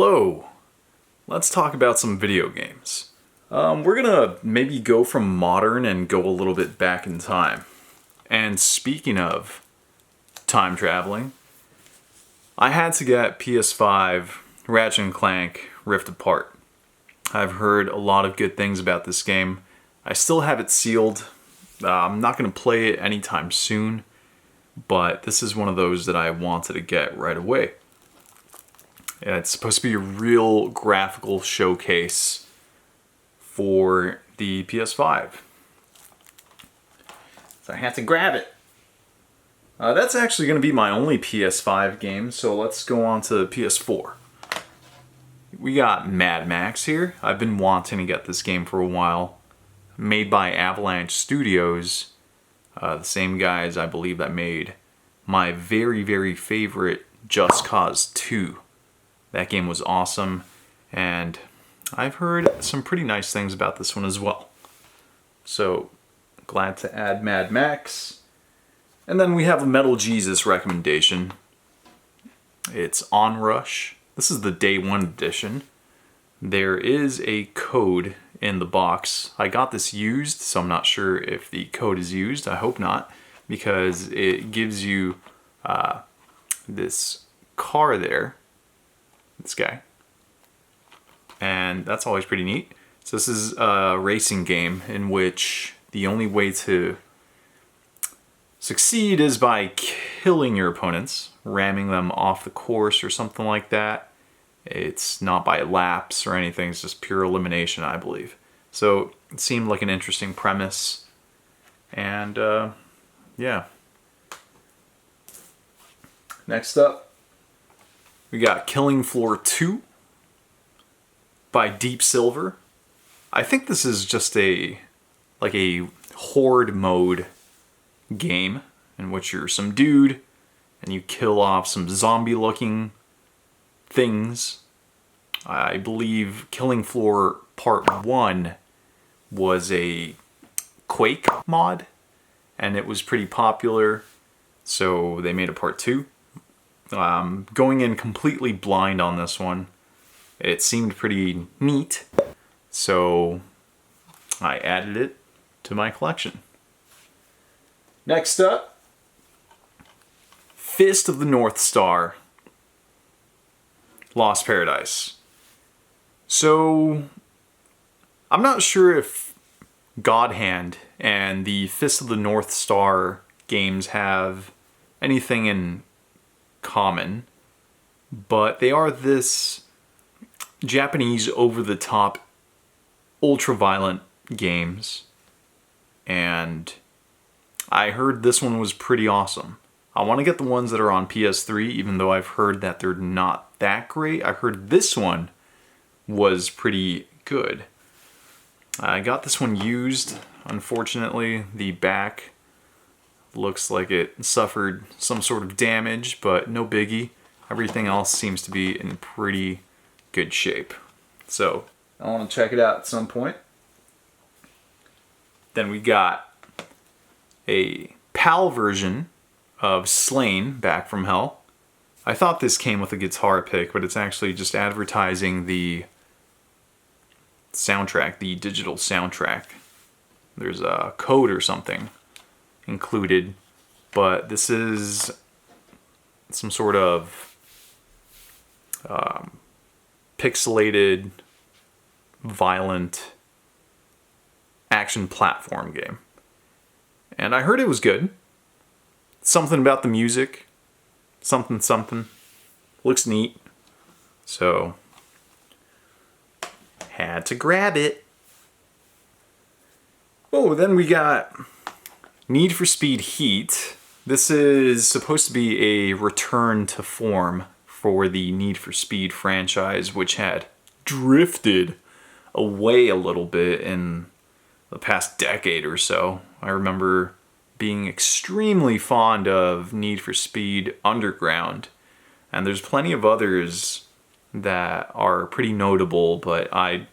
Hello! Let's talk about some video games. We're gonna maybe go from modern and go a little bit back in time. And speaking of time traveling, I had to get PS5 Ratchet & Clank Rift Apart. I've heard a lot of good things about this game. I still have it sealed. I'm not going to play it anytime soon, but this is one of those that I wanted to get right away. It's supposed to be a real graphical showcase for the PS5. So I had to grab it. That's actually going to be my only PS5 game, so let's go on to PS4. We got Mad Max here. I've been wanting to get this game for a while. Made by Avalanche Studios, the same guys I believe that made my very, very favorite Just Cause 2. That game was awesome, and I've heard some pretty nice things about this one as well. So, glad to add Mad Max. And then we have a Metal Jesus recommendation. It's Onrush. This is the Day 1 edition. There is a code in the box. I got this used, so I'm not sure if the code is used. I hope not, because it gives you this car there. This guy. And that's always pretty neat. So this is a racing game in which the only way to succeed is by killing your opponents, ramming them off the course or something like that. It's not by laps or anything, it's just pure elimination, I believe. So it seemed like an interesting premise. And yeah. Next up, we got Killing Floor 2 by Deep Silver. I think this is just a horde mode game in which you're some dude and you kill off some zombie looking things. I believe Killing Floor Part 1 was a Quake mod and it was pretty popular, so they made a Part 2. Going in completely blind on this one, it seemed pretty neat, so I added it to my collection. Next up, Fist of the North Star, Lost Paradise. So, I'm not sure if God Hand and the Fist of the North Star games have anything in common, but they are this Japanese over-the-top ultra-violent games, and I heard this one was pretty awesome. I want to get the ones that are on PS3, even though I've heard that they're not that great. I heard this one was pretty good. I got this one used. Unfortunately, the back looks like it suffered some sort of damage, but no biggie. Everything else seems to be in pretty good shape. So, I want to check it out at some point. Then we got a PAL version of Slain Back from Hell. I thought this came with a guitar pick, but it's actually just advertising the soundtrack, the digital soundtrack. There's a code or something included, but this is some sort of pixelated, violent action platform game. And I heard it was good. Something about the music, something, looks neat. So, had to grab it. Oh, then we got Need for Speed Heat. This is supposed to be a return to form for the Need for Speed franchise, which had drifted away a little bit in the past decade or so. I remember being extremely fond of Need for Speed Underground, and there's plenty of others that are pretty notable, but I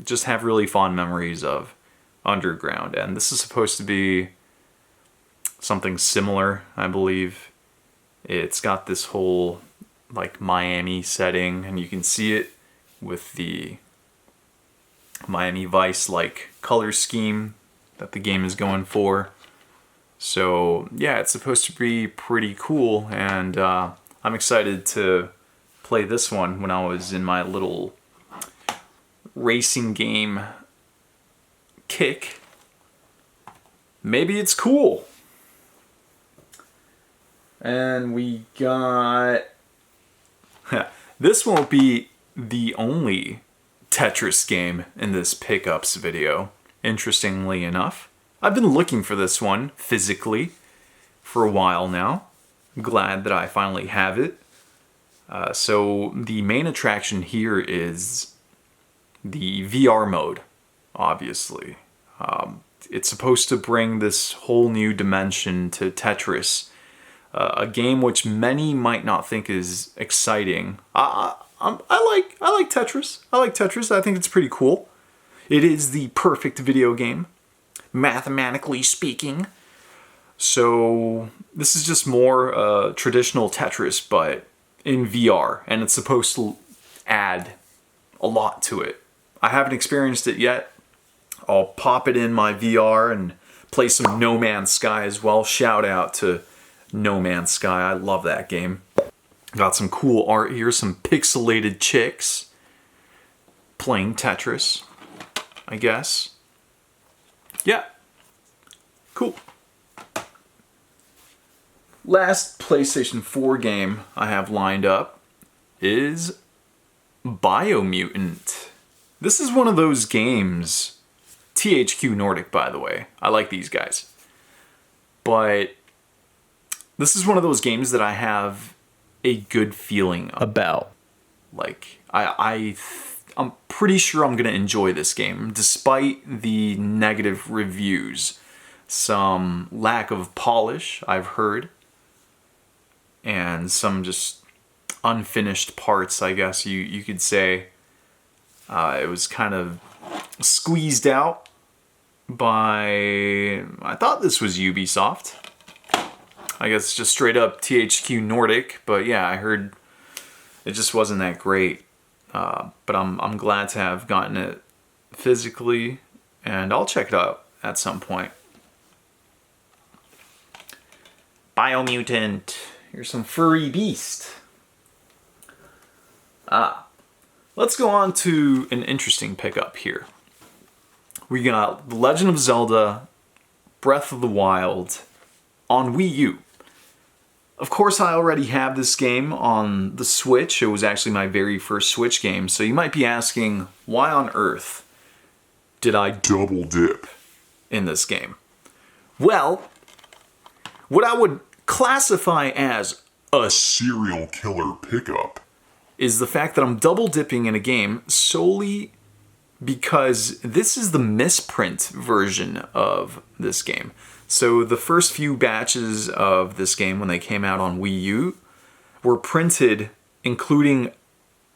just have really fond memories of Underground, and this is supposed to be something similar, I believe. It's got this whole like Miami setting, and you can see it with the Miami Vice like color scheme that the game is going for. So yeah, it's supposed to be pretty cool, and I'm excited to play this one when I was in my little racing game kick. Maybe it's cool. And we got... This won't be the only Tetris game in this pickups video, interestingly enough. I've been looking for this one physically for a while now. I'm glad that I finally have it. So the main attraction here is the VR mode, obviously. It's supposed to bring this whole new dimension to Tetris, a game which many might not think is exciting. I like Tetris. I like Tetris. I think it's pretty cool. It is the perfect video game, mathematically speaking. So this is just more traditional Tetris, but in VR, and it's supposed to add a lot to it. I haven't experienced it yet. I'll pop it in my VR and play some No Man's Sky as well. Shout out to No Man's Sky. I love that game. Got some cool art here, some pixelated chicks playing Tetris, I guess. Yeah. Cool. Last PlayStation 4 game I have lined up is Biomutant. This is one of those games, THQ Nordic, by the way. I like these guys. But this is one of those games that I have a good feeling about. Like, I'm pretty sure I'm going to enjoy this game, despite the negative reviews. Some lack of polish, I've heard. And some just unfinished parts, I guess you could say. It was kind of squeezed out by... I thought this was Ubisoft. I guess just straight up THQ Nordic, but yeah, I heard it just wasn't that great. But I'm glad to have gotten it physically, and I'll check it out at some point. Biomutant. Here's some furry beast. Let's go on to an interesting pickup here. We got The Legend of Zelda Breath of the Wild on Wii U. Of course, I already have this game on the Switch. It was actually my very first Switch game. So you might be asking, why on earth did I double dip in this game? Well, what I would classify as a serial killer pickup is the fact that I'm double dipping in a game solely because this is the misprint version of this game. So the first few batches of this game when they came out on Wii U were printed including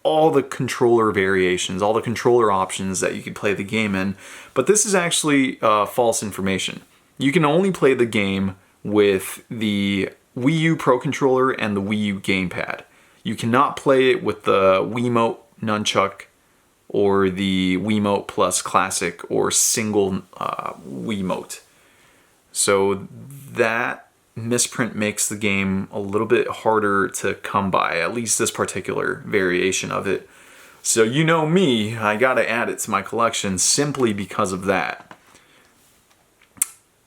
all the controller variations, all the controller options that you could play the game in. But this is actually false information. You can only play the game with the Wii U Pro Controller and the Wii U Gamepad. You cannot play it with the Wiimote Nunchuck or the Wiimote Plus Classic or single Wiimote. So that misprint makes the game a little bit harder to come by, at least this particular variation of it. So you know me, I gotta add it to my collection simply because of that.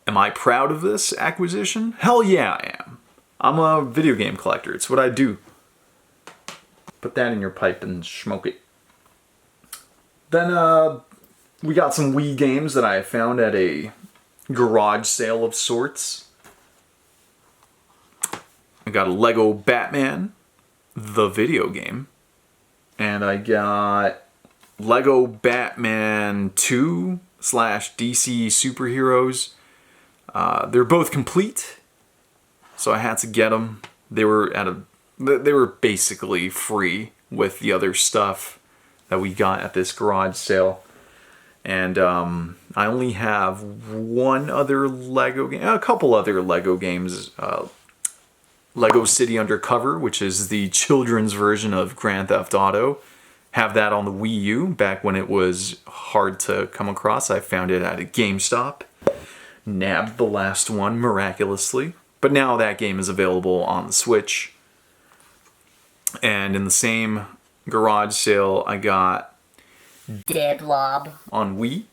Am I proud of this acquisition? Hell yeah, I am. I'm a video game collector. It's what I do. Put that in your pipe and smoke it. Then we got some Wii games that I found at a garage sale of sorts. I got a Lego Batman, the video game. And I got Lego Batman 2 / DC Superheroes. They're both complete, so I had to get them. They were basically free with the other stuff that we got at this garage sale. And I only have one other Lego game, a couple other Lego games Lego City Undercover, which is the children's version of Grand Theft Auto. Have that on the Wii U back when it was hard to come across. I found it at a GameStop. Nabbed the last one miraculously. But now that game is available on the Switch. And in the same garage sale, I got Dead Lob on Wii.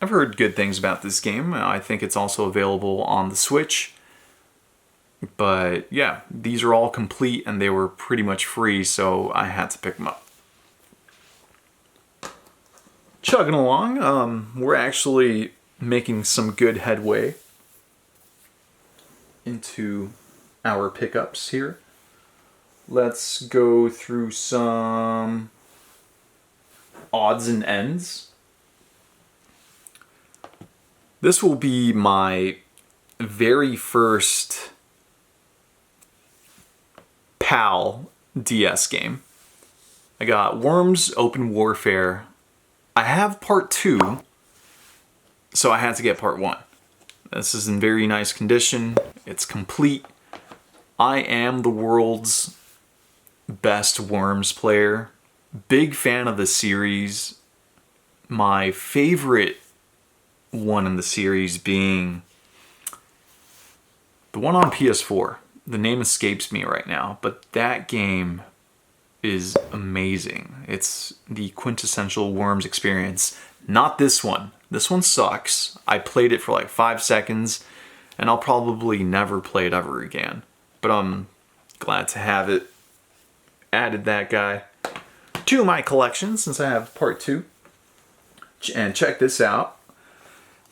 I've heard good things about this game. I think it's also available on the Switch. But yeah, these are all complete and they were pretty much free, so I had to pick them up. Chugging along, we're actually making some good headway into our pickups here. Let's go through some odds and ends. This will be my very first PAL DS game. I got Worms Open Warfare. I have part 2, so I had to get part 1. This is in very nice condition. It's complete. I am the world's best Worms player. Big fan of the series. My favorite one in the series being the one on PS4. The name escapes me right now, but that game is amazing. It's the quintessential Worms experience. Not this one. This one sucks. I played it for like 5 seconds, and I'll probably never play it ever again. But I'm glad to have it. Added that guy to my collection since I have part 2. And check this out.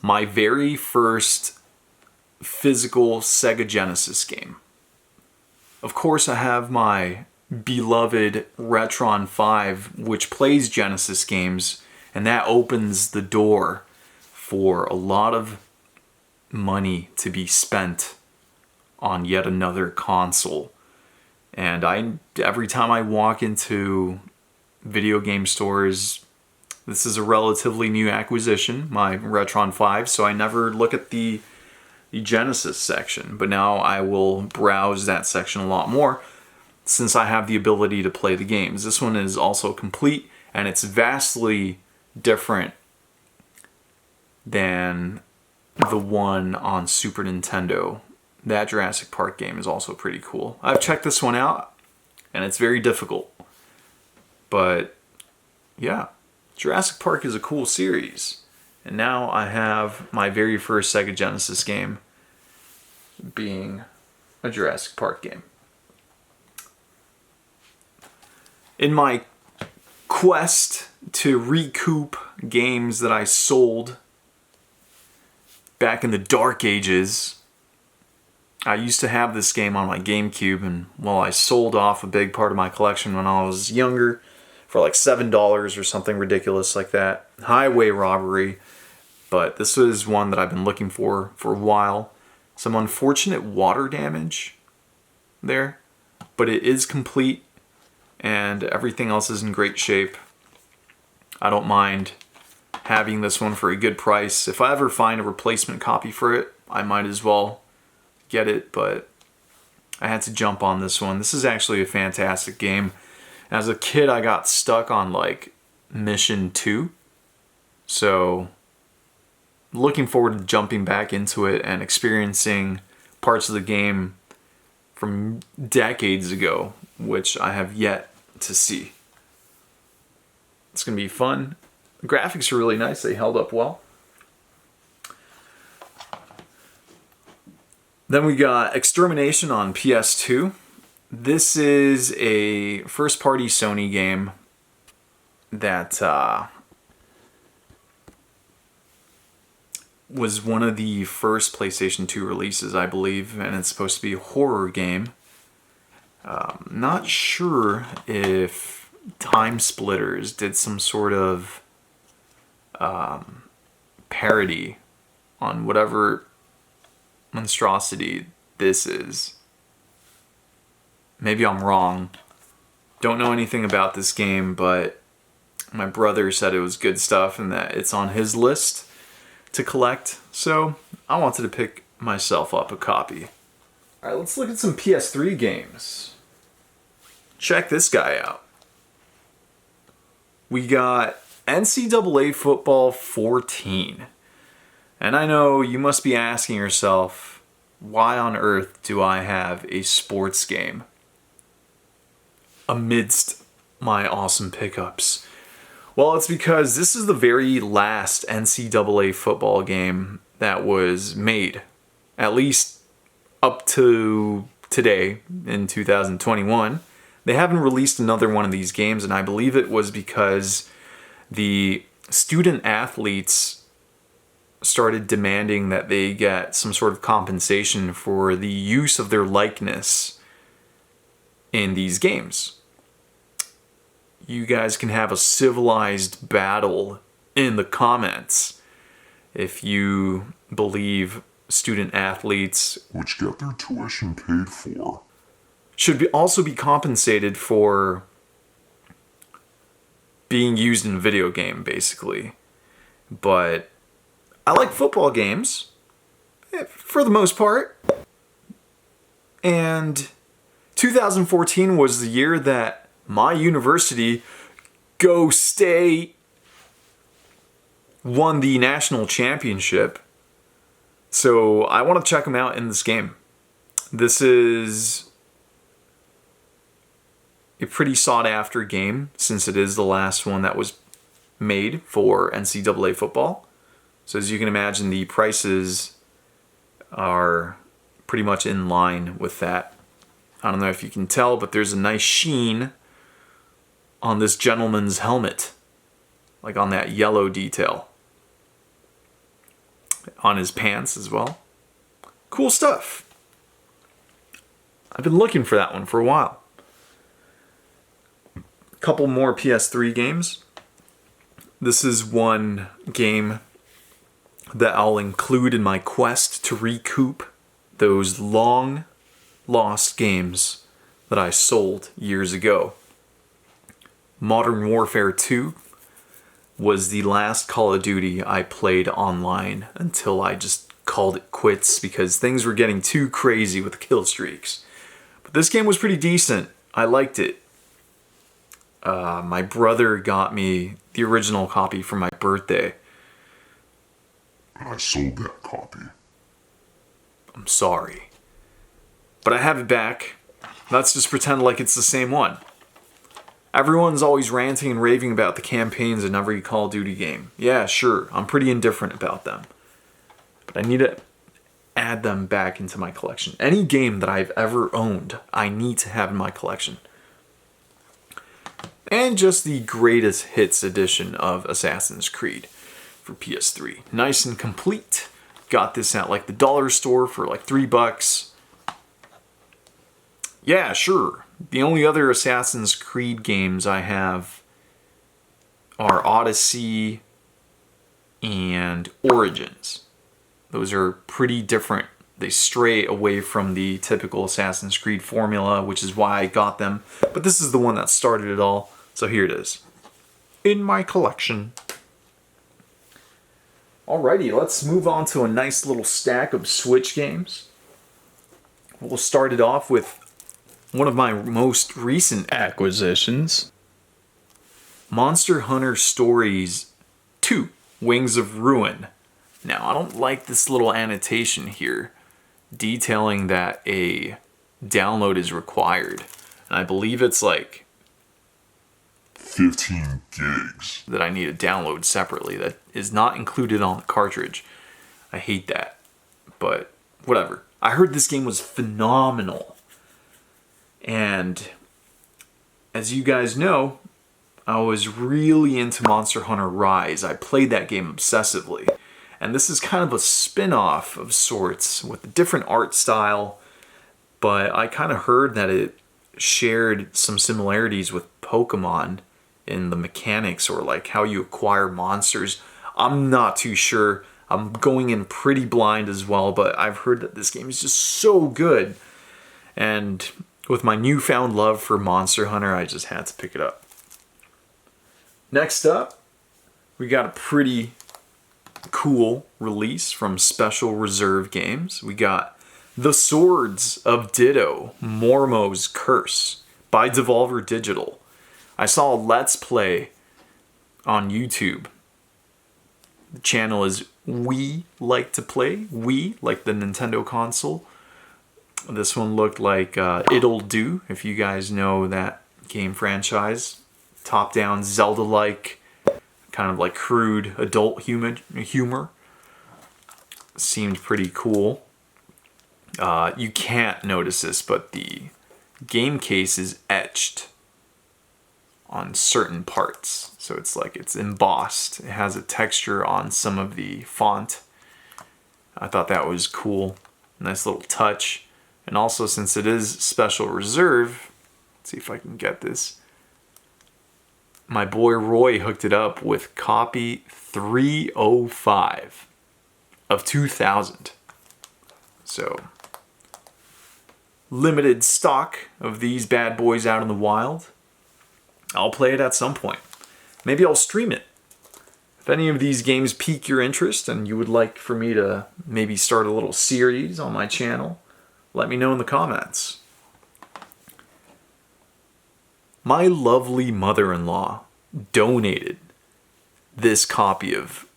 My very first physical Sega Genesis game. Of course, I have my beloved Retron 5, which plays Genesis games, and that opens the door for a lot of money to be spent on yet another console. And every time I walk into video game stores, this is a relatively new acquisition, my Retron 5, so I never look at the Genesis section, but now I will browse that section a lot more since I have the ability to play the games. This one is also complete, and it's vastly different than the one on Super Nintendo. That Jurassic Park game is also pretty cool. I've checked this one out, and it's very difficult. But yeah, Jurassic Park is a cool series. And now I have my very first Sega Genesis game being a Jurassic Park game. In my quest to recoup games that I sold back in the dark ages, I used to have this game on my GameCube, and well, I sold off a big part of my collection when I was younger for like $7 or something ridiculous like that. Highway robbery. But this was one that I've been looking for a while. Some unfortunate water damage there, but it is complete and everything else is in great shape. I don't mind having this one for a good price. If I ever find a replacement copy for it, I might as well get it, but I had to jump on this one. This is actually a fantastic game. As a kid, I got stuck on like mission 2, so looking forward to jumping back into it and experiencing parts of the game from decades ago, which I have yet to see. It's going to be fun. The graphics are really nice. They held up well. Then we got Extermination on PS2. This is a first-party Sony game that was one of the first PlayStation 2 releases, I believe, and it's supposed to be a horror game. Not sure if Time Splitters did some sort of parody on whatever monstrosity this is. Maybe I'm wrong. Don't know anything about this game, but my brother said it was good stuff and that it's on his list to collect, so I wanted to pick myself up a copy. Alright, let's look at some PS3 games. Check this guy out. We got NCAA Football 14. And I know you must be asking yourself, why on earth do I have a sports game amidst my awesome pickups? Well, it's because this is the very last NCAA football game that was made, at least up to today in 2021. They haven't released another one of these games, and I believe it was because the student athletes started demanding that they get some sort of compensation for the use of their likeness in these games. You guys can have a civilized battle in the comments if you believe student athletes, which get their tuition paid for, should also be compensated for being used in a video game, basically. But I like football games, for the most part. And 2014 was the year that my university, Go State, won the national championship. So I want to check them out in this game. This is a pretty sought after game since it is the last one that was made for NCAA football. So as you can imagine, the prices are pretty much in line with that. I don't know if you can tell, but there's a nice sheen on this gentleman's helmet, like on that yellow detail. On his pants as well. Cool stuff. I've been looking for that one for a while. A couple more PS3 games. This is one game that I'll include in my quest to recoup those long lost games that I sold years ago. Modern Warfare 2 was the last Call of Duty I played online until I just called it quits because things were getting too crazy with the kill streaks. But this game was pretty decent. I liked it. My brother got me the original copy for my birthday. and I sold that copy. I'm sorry. But I have it back. Let's just pretend like it's the same one. Everyone's always ranting and raving about the campaigns in every Call of Duty game. Yeah, sure, I'm pretty indifferent about them. But I need to add them back into my collection. Any game that I've ever owned, I need to have in my collection. And just the greatest hits edition of Assassin's Creed for PS3. Nice and complete. Got this at like the dollar store for like $3. Yeah, sure. The only other Assassin's Creed games I have are Odyssey and Origins. Those are pretty different. They stray away from the typical Assassin's Creed formula, which is why I got them. But this is the one that started it all, so here it is. In my collection. Alrighty, let's move on to a nice little stack of Switch games. We'll start it off with one of my most recent acquisitions. Monster Hunter Stories 2, Wings of Ruin. Now, I don't like this little annotation here detailing that a download is required. And I believe it's like 15 gigs. that I need to download separately. That is not included on the cartridge. I hate that. But whatever. I heard this game was phenomenal. And as you guys know, I was really into Monster Hunter Rise. I played that game obsessively. And this is kind of a spin-off of sorts with a different art style. But I kind of heard that it shared some similarities with Pokemon in the mechanics or like how you acquire monsters. I'm not too sure. I'm going in pretty blind as well, but I've heard that this game is just so good. And with my newfound love for Monster Hunter, I just had to pick it up. Next up, we got a pretty cool release from Special Reserve Games. We got The Swords of Ditto, Mormos Curse by Devolver Digital. I saw a Let's Play on YouTube. The channel is We Like to Play. We, like the Nintendo console. This one looked like It'll Do, if you guys know that game franchise. Top-down Zelda-like, kind of like crude adult humor. Seemed pretty cool. You can't notice this, but the game case is etched on certain parts. So it's like it's embossed. It has a texture on some of the font. I thought that was cool. Nice little touch. And also, since it is special reserve, let's see if I can get this. My boy Roy hooked it up with copy 305 of 2000. So, limited stock of these bad boys out in the wild. I'll play it at some point. Maybe I'll stream it. If any of these games pique your interest and you would like for me to maybe start a little series on my channel, let me know in the comments. My lovely mother-in-law donated this copy of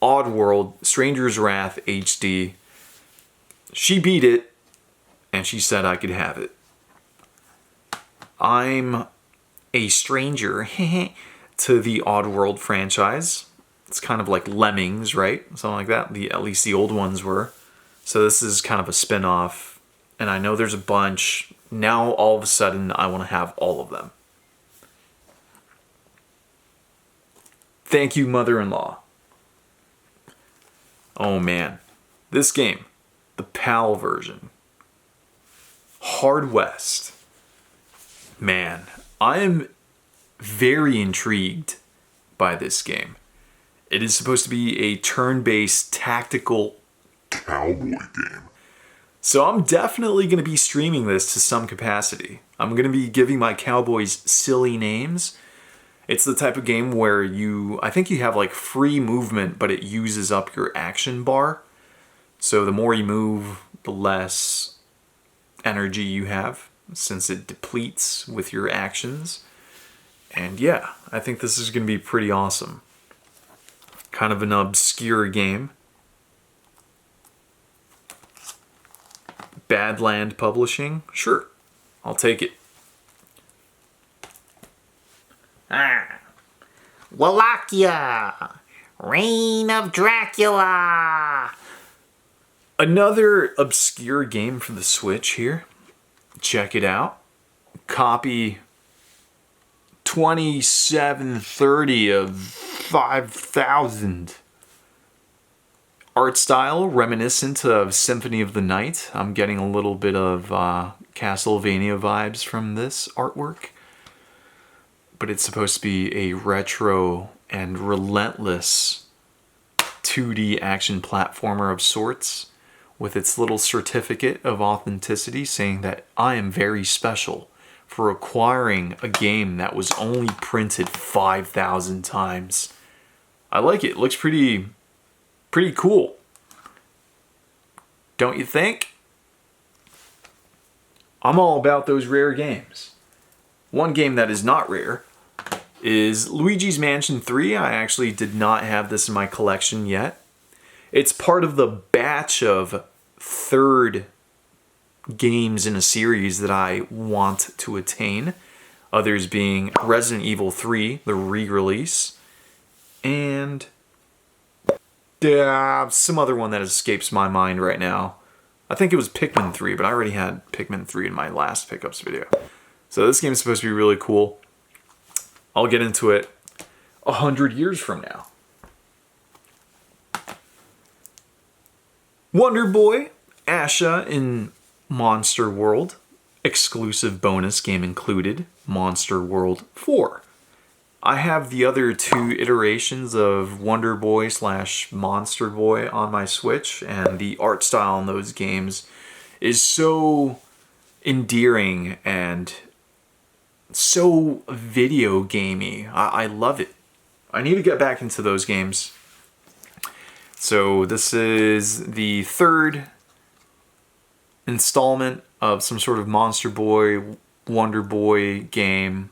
Oddworld Stranger's Wrath HD. She beat it, and she said I could have it. I'm a stranger to the Oddworld franchise. It's kind of like Lemmings, right? Something like that. At least the old ones were. So this is kind of a spin-off, and I know there's a bunch. Now all of a sudden I want to have all of them. Thank you, mother-in-law. Oh man, this game, the PAL version, Hard West. Man, I am very intrigued by this game. It is supposed to be a turn-based tactical Cowboy game. So I'm definitely going to be streaming this to some capacity. I'm going to be giving my cowboys silly names. It's the type of game where I think you have like free movement, but it uses up your action bar. So the more you move, the less energy you have, since it depletes with your actions. And yeah, I think this is going to be pretty awesome. Kind of an obscure game. Badland Publishing? Sure, I'll take it. Wallachia! Reign of Dracula! Another obscure game for the Switch here. Check it out. Copy 2730 of 5000. Art style reminiscent of Symphony of the Night. I'm getting a little bit of Castlevania vibes from this artwork. But it's supposed to be a retro and relentless 2D action platformer of sorts, with its little certificate of authenticity saying that I am very special for acquiring a game that was only printed 5,000 times. I like it. It looks pretty cool. Don't you think? I'm all about those rare games. One game that is not rare is Luigis Mansion 3. I actually did not have this in my collection yet. It's part of the batch of third games in a series that I want to attain. Others being Resident Evil 3, the re-release, and some other one that escapes my mind right now. I think it was Pikmin 3, but I already had Pikmin 3 in my last pickups video. So this game is supposed to be really cool. I'll get into it 100 years from now. Wonder Boy, Asha in Monster World. Exclusive bonus game included, Monster World 4. I have the other two iterations of Wonder Boy / Monster Boy on my Switch, and the art style in those games is so endearing and so video gamey. I love it. I need to get back into those games. So this is the third installment of some sort of Monster Boy, Wonder Boy game.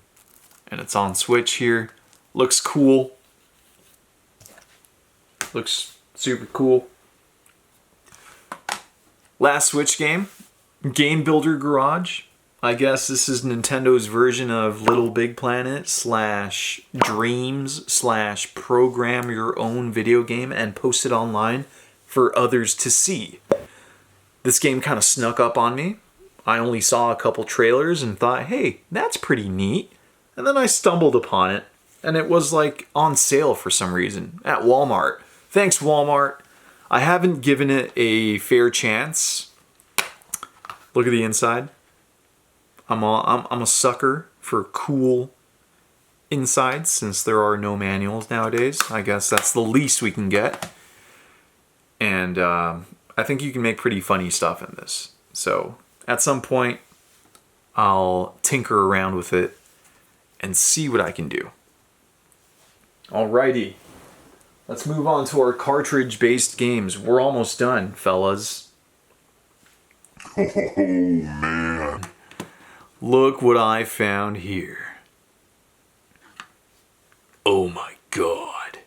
And it's on Switch here. Looks cool. Looks super cool. Last Switch game, Game Builder Garage. I guess this is Nintendo's version of Little Big Planet / Dreams / program your own video game and post it online for others to see. This game kind of snuck up on me. I only saw a couple trailers and thought, hey, that's pretty neat. And then I stumbled upon it, and it was like on sale for some reason at Walmart. Thanks, Walmart. I haven't given it a fair chance. Look at the inside. I'm a sucker for cool insides since there are no manuals nowadays. I guess that's the least we can get. And I think you can make pretty funny stuff in this. So at some point, I'll tinker around with it and see what I can do. Alrighty. Let's move on to our cartridge-based games. We're almost done, fellas. Oh, man. Look what I found here. Oh my god.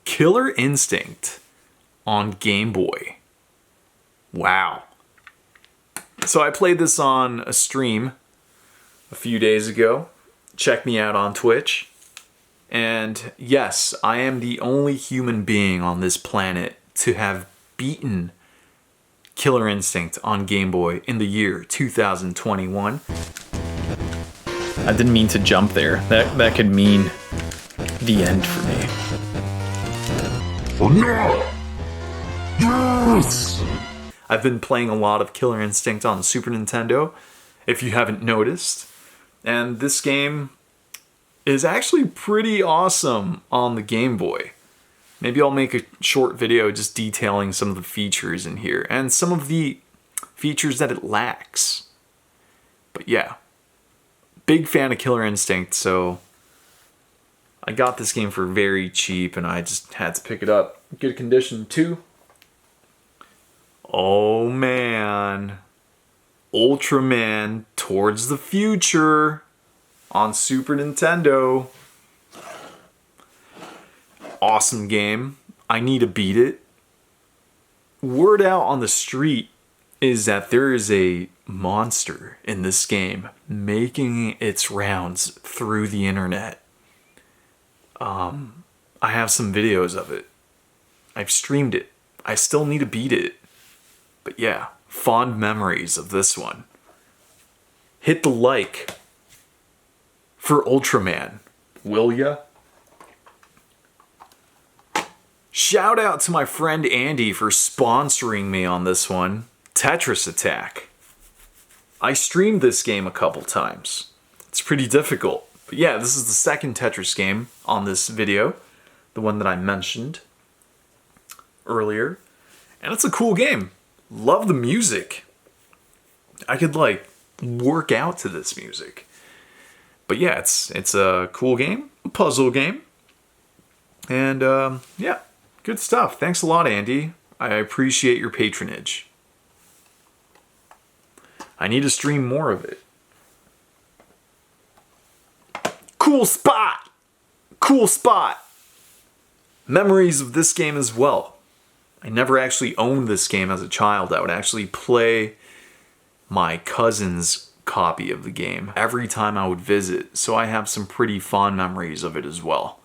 Killer Instinct on Game Boy. Wow. So I played this on a stream a few days ago. Check me out on Twitch. And yes, I am the only human being on this planet to have beaten Killer Instinct on Game Boy in the year 2021. I didn't mean to jump there. That could mean the end for me. Oh, no! Yes! I've been playing a lot of Killer Instinct on the Super Nintendo, if you haven't noticed. And this game is actually pretty awesome on the Game Boy. Maybe I'll make a short video just detailing some of the features in here and some of the features that it lacks. But yeah, big fan of Killer Instinct, so I got this game for very cheap and I just had to pick it up. Good condition too. Oh man. Ultraman Towards the Future on Super Nintendo. Awesome game. I need to beat it. Word out on the street is that there is a monster in this game making its rounds through the internet. I have some videos of it. I've streamed it. I still need to beat it. But yeah, fond memories of this one. Hit the like for Ultraman, will ya? Shout out to my friend Andy for sponsoring me on this one. Tetris Attack. I streamed this game a couple times. It's pretty difficult. But yeah, this is the second Tetris game on this video. The one that I mentioned earlier. And it's a cool game. Love the music. I could like work out to this music. But yeah, it's a cool game. A puzzle game. And yeah. Good stuff. Thanks a lot, Andy. I appreciate your patronage. I need to stream more of it. Cool spot! Cool spot! Memories of this game as well. I never actually owned this game as a child. I would actually play my cousin's copy of the game every time I would visit, so I have some pretty fond memories of it as well.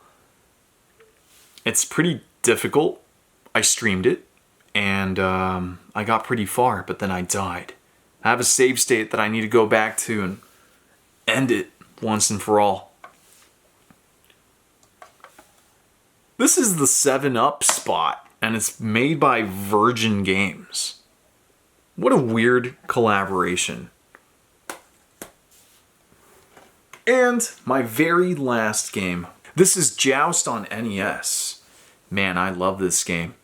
It's pretty difficult. I streamed it, and I got pretty far, but then I died. I have a save state that I need to go back to and end it once and for all. This is the 7-Up spot, and it's made by Virgin Games. What a weird collaboration. And my very last game. This is Joust on NES. Man, I love this game.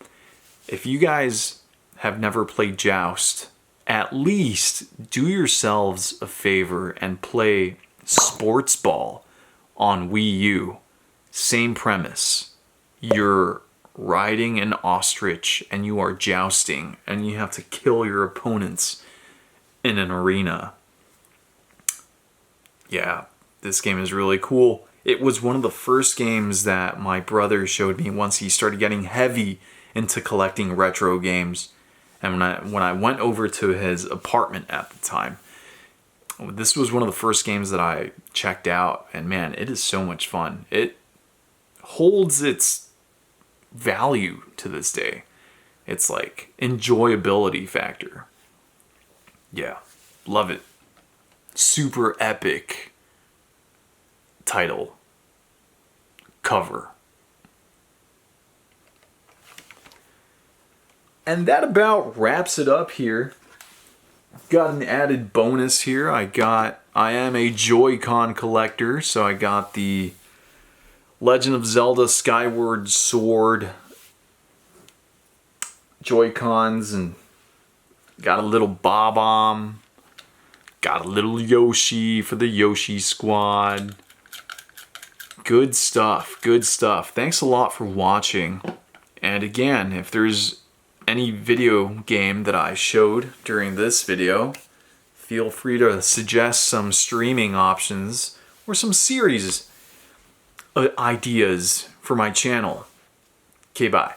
If you guys have never played Joust, at least do yourselves a favor and play Sports Ball on Wii U. Same premise. You're riding an ostrich and you are jousting and you have to kill your opponents in an arena. Yeah, this game is really cool. It was one of the first games that my brother showed me once he started getting heavy into collecting retro games. And when I went over to his apartment at the time, this was one of the first games that I checked out. And man, it is so much fun. It holds its value to this day. It's like enjoyability factor. Yeah, love it. Super epic title, cover. And that about wraps it up here. Got an added bonus here. I am a Joy-Con collector, so I got the Legend of Zelda Skyward Sword Joy-Cons, and got a little Bob-omb. Got a little Yoshi for the Yoshi squad. Good stuff, good stuff. Thanks a lot for watching. And again, if there's any video game that I showed during this video, feel free to suggest some streaming options or some series ideas for my channel. Okay, bye.